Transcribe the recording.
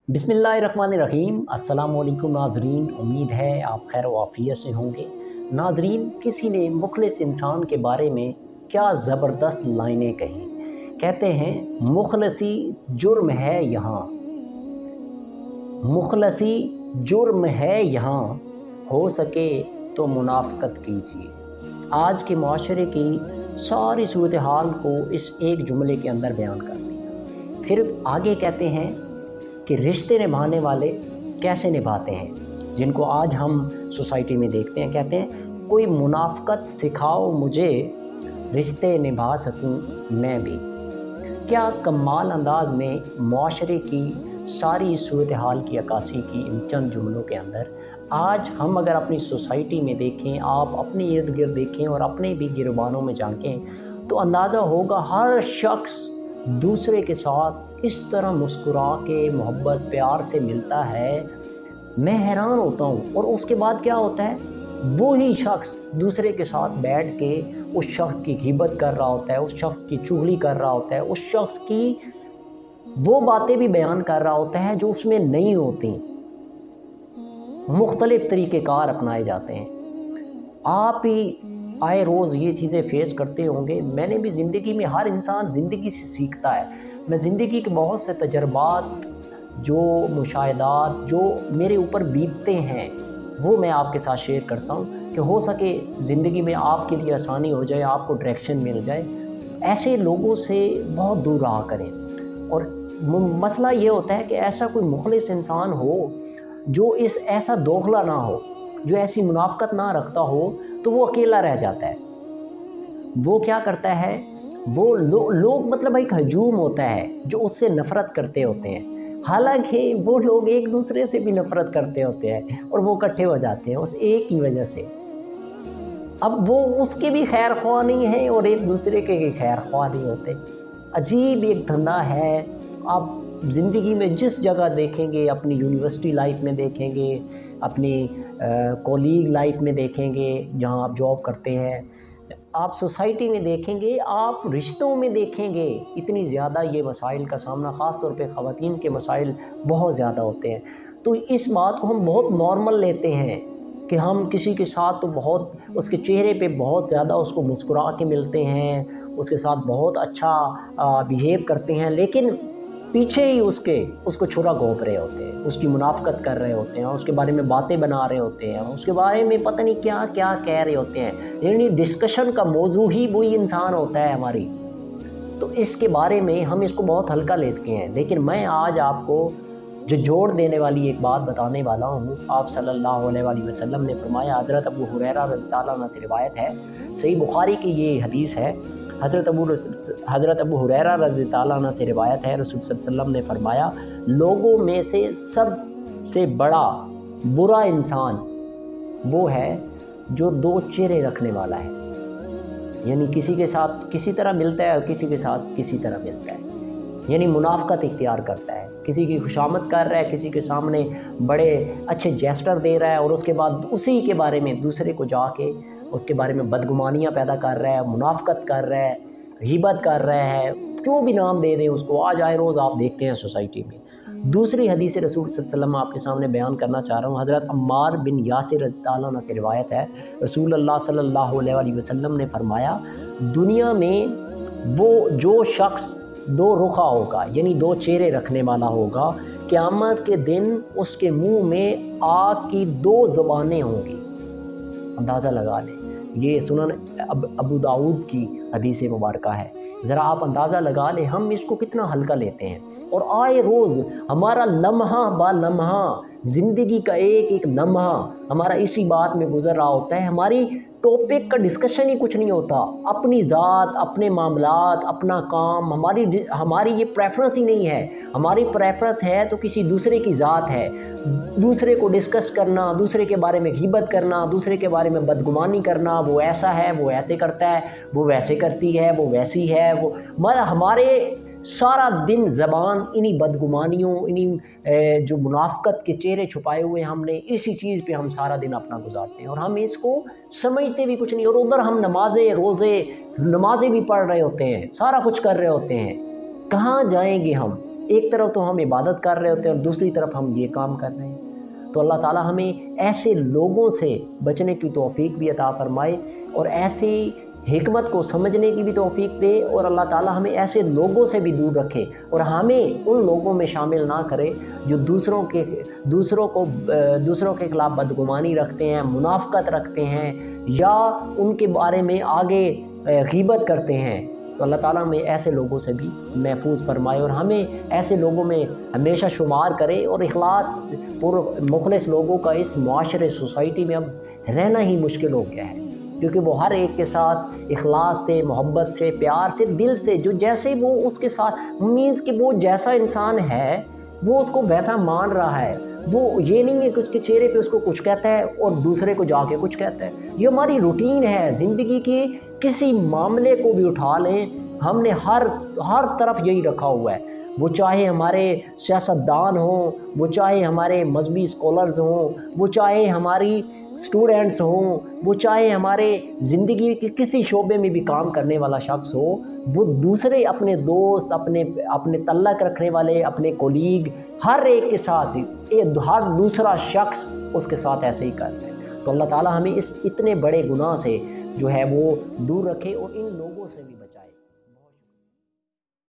बिस्मिल्लाहिर्रहमानिर्रहीम। अस्सलाम वालेकुम नाज़रीन, उम्मीद है आप खैर व आफ़ियत से होंगे। नाज़रीन, किसी ने मुखलिस इंसान के बारे में क्या ज़बरदस्त लाइनें कही। कहते हैं मुखलसी जुर्म है यहाँ, मुखलसी जुर्म है यहाँ, हो सके तो मुनाफ़क़त कीजिए। आज के माशरे की सारी सूरत हाल को इस एक जुमले के अंदर बयान कर दिया। फिर आगे कहते हैं कि रिश्ते निभाने वाले कैसे निभाते हैं, जिनको आज हम सोसाइटी में देखते हैं। कहते हैं कोई मुनाफ़क़त सिखाओ मुझे, रिश्ते निभा सकूं मैं भी। क्या कमाल अंदाज में माशरे की सारी सूरत हाल की अक्कासी की इन चंद जुमलों के अंदर आज हम अगर अपनी सोसाइटी में देखें, आप अपने इर्द गिर्द देखें और अपने भी गिरबानों में झांकें तो अंदाज़ा होगा हर शख्स दूसरे के साथ इस तरह मुस्कुरा के मोहब्बत प्यार से मिलता है, मैं हैरान होता हूँ। और उसके बाद क्या होता है, वो ही शख्स दूसरे के साथ बैठ के उस शख्स की ग़ीबत कर रहा होता है, उस शख्स की चुगली कर रहा होता है, उस शख्स की वो बातें भी बयान कर रहा होता है जो उसमें नहीं होती। मुख्तलिफ़ तरीक़ेकार अपनाए जाते हैं। आप ही आए रोज़ ये चीज़ें फ़ेस करते होंगे। मैंने भी ज़िंदगी में, हर इंसान ज़िंदगी से सीखता है। मैं ज़िंदगी के बहुत से तजर्बात, जो मुशाहिदात जो मेरे ऊपर बीतते हैं, वो मैं आपके साथ शेयर करता हूँ कि हो सके ज़िंदगी में आपके लिए आसानी हो जाए, आपको डायरेक्शन मिल जाए। ऐसे लोगों से बहुत दूर रहा करें। और मसला ये होता है कि ऐसा कोई मुखलिस इंसान हो जो ऐसा दोगला ना हो, जो ऐसी मुनाफ़क़त ना रखता हो, तो वो अकेला रह जाता है। वो क्या करता है, वो लोग मतलब एक हजूम होता है जो उससे नफ़रत करते होते हैं। हालांकि वो लोग एक दूसरे से भी नफ़रत करते होते हैं और वो इकट्ठे हो जाते हैं उस एक ही वजह से। अब वो उसके भी खैर ख्वाह नहीं है और एक दूसरे के खैर ख्वाह नहीं होते। अजीब एक धंधा है। आप ज़िंदगी में जिस जगह देखेंगे, अपनी यूनिवर्सिटी लाइफ में देखेंगे, अपनी कॉलीग लाइफ में देखेंगे जहाँ आप जॉब करते हैं, आप सोसाइटी में देखेंगे, आप रिश्तों में देखेंगे, इतनी ज़्यादा ये मसाइल का सामना, ख़ास तौर पे ख़वातीन के मसाइल बहुत ज़्यादा होते हैं। तो इस बात को हम बहुत नॉर्मल लेते हैं कि हम किसी के साथ तो बहुत, उसके चेहरे पे बहुत ज़्यादा उसको मुस्कुरा के मिलते हैं, उसके साथ बहुत अच्छा बिहेव करते हैं, लेकिन पीछे ही उसको छुरा घोंप रहे होते हैं, उसकी मुनाफ़क़त कर रहे होते हैं, उसके बारे में बातें बना रहे होते हैं, उसके बारे में पता नहीं क्या क्या कह रहे होते हैं। यानी डिस्कशन का मौजू ही वही इंसान होता है हमारी। तो इसके बारे में हम इसको बहुत हल्का लेते हैं। लेकिन मैं आज आपको जो जोड़ देने वाली एक बात बताने वाला हूँ। आप सल्लल्लाहु अलैहि वसल्लम ने फरमाया, हज़रत अबू हुरैरा रज़ियल्लाहु अन्हु से रिवायत है, सही बुखारी की ये हदीस है। हज़रत अबू हुरैरा रज़ियल्लाहु अन्हु से रिवायत है, रसूल सल्लल्लाहु अलैहि वसल्लम ने फरमाया, लोगों में से सबसे बड़ा बुरा इंसान वो है जो दो चेहरे रखने वाला है। यानी किसी के साथ किसी तरह मिलता है और किसी के साथ किसी तरह मिलता है। यानी मुनाफ़क़त इख्तियार करता है, किसी की खुशामद कर रहा है, किसी के सामने बड़े अच्छे जेस्टर दे रहा है और उसके बाद उसी के बारे में दूसरे को जाके उसके बारे में बदगुमानियाँ पैदा कर रहा है, मुनाफ़क़त कर रहा है, ग़ीबत कर रहा है, जो भी नाम दे दें उसको। आज आए रोज़ आप देखते हैं सोसाइटी में। दूसरी हदीस रसूल सल्लल्लाहु अलैहि वसल्लम आपके सामने बयान करना चाह रहा हूँ। हज़रत अम्मार बिन यासिर रज़ियल्लाहु अन्हु से रिवायत है, रसूलुल्लाह सल्लल्लाहु अलैहि वसल्लम ने फरमाया, दुनिया में वो जो शख्स दो रुखा होगा, यानी दो चेहरे रखने वाला होगा, क़यामत के दिन उसके मुंह में आग की दो ज़बानें होंगी। अंदाज़ा लगा लें, ये सुनन अबू दाऊद की हदीस मुबारक है। ज़रा आप अंदाज़ा लगा लें हम इसको कितना हल्का लेते हैं। और आए रोज़ हमारा लम्हा बा लम्हा, ज़िंदगी का एक एक लम्हा हमारा इसी बात में गुजर रहा होता है। हमारी टॉपिक का डिस्कशन ही कुछ नहीं होता, अपनी ज़ात, अपने मामलात, अपना काम, हमारी ये प्रेफरेंस ही नहीं है। हमारी प्रेफरेंस है तो किसी दूसरे की ज़ात है, दूसरे को डिस्कस करना, दूसरे के बारे में ग़ीबत करना, दूसरे के बारे में बदगुमानी करना, वो ऐसा है, वो ऐसे करता है, वो वैसे करती है, वो वैसी है, वो मतलब हमारे सारा दिन ज़बान इन्हीं बदगुमानियों, इन्हीं जो मुनाफ़क़त के चेहरे छुपाए हुए हमने, इसी चीज़ पे हम सारा दिन अपना गुजारते हैं और हम इसको समझते भी कुछ नहीं। और उधर हम नमाज़ें भी पढ़ रहे होते हैं, सारा कुछ कर रहे होते हैं। कहाँ जाएंगे हम? ایک طرف تو ہم عبادت کر رہے ہوتے ہیں اور دوسری طرف ہم یہ کام کر رہے ہیں۔ تو اللہ تعالیٰ ہمیں ایسے لوگوں سے بچنے کی توفیق بھی عطا فرمائے اور ایسی حکمت کو سمجھنے کی بھی توفیق دے، اور اللہ تعالیٰ ہمیں ایسے لوگوں سے بھی دور رکھے اور ہمیں ان لوگوں میں شامل نہ کرے جو دوسروں کے خلاف بدگمانی رکھتے ہیں، منافقت رکھتے ہیں، یا ان کے بارے میں آگے غیبت کرتے ہیں۔ تو اللہ تعالیٰ ہمیں ایسے لوگوں سے بھی محفوظ فرمائے اور ہمیں ایسے لوگوں میں ہمیشہ شمار کرے، اور اخلاص پر مخلص لوگوں کا اس معاشرے سوسائٹی میں اب رہنا ہی مشکل ہو گیا ہے، کیونکہ وہ ہر ایک کے ساتھ اخلاص سے، محبت سے، پیار سے، دل سے، جو جیسے وہ اس کے ساتھ مینز کہ وہ جیسا انسان ہے وہ اس کو ویسا مان رہا ہے، وہ یہ نہیں ہے کہ اس کے چہرے پہ اس کو کچھ کہتا ہے اور دوسرے کو جا کے کچھ کہتا ہے۔ یہ ہماری روٹین ہے زندگی کی، کسی معاملے کو بھی اٹھا لیں، ہم نے ہر طرف یہی رکھا ہوا ہے، وہ چاہے ہمارے سیاستدان ہوں، وہ چاہے ہمارے مذہبی اسکالرز ہوں، وہ چاہے ہماری اسٹوڈنٹس ہوں، وہ چاہے ہمارے زندگی کے کسی شعبے میں بھی کام کرنے والا شخص ہو، وہ دوسرے اپنے دوست، اپنے تعلق رکھنے والے، اپنے کولیگ، ہر ایک کے ساتھ، ہر دوسرا شخص اس کے ساتھ ایسے ہی کرتا ہے۔ تو اللہ تعالیٰ ہمیں اس اتنے بڑے گناہ سے جو ہے وہ دور رکھے اور ان لوگوں سے بھی بچائے۔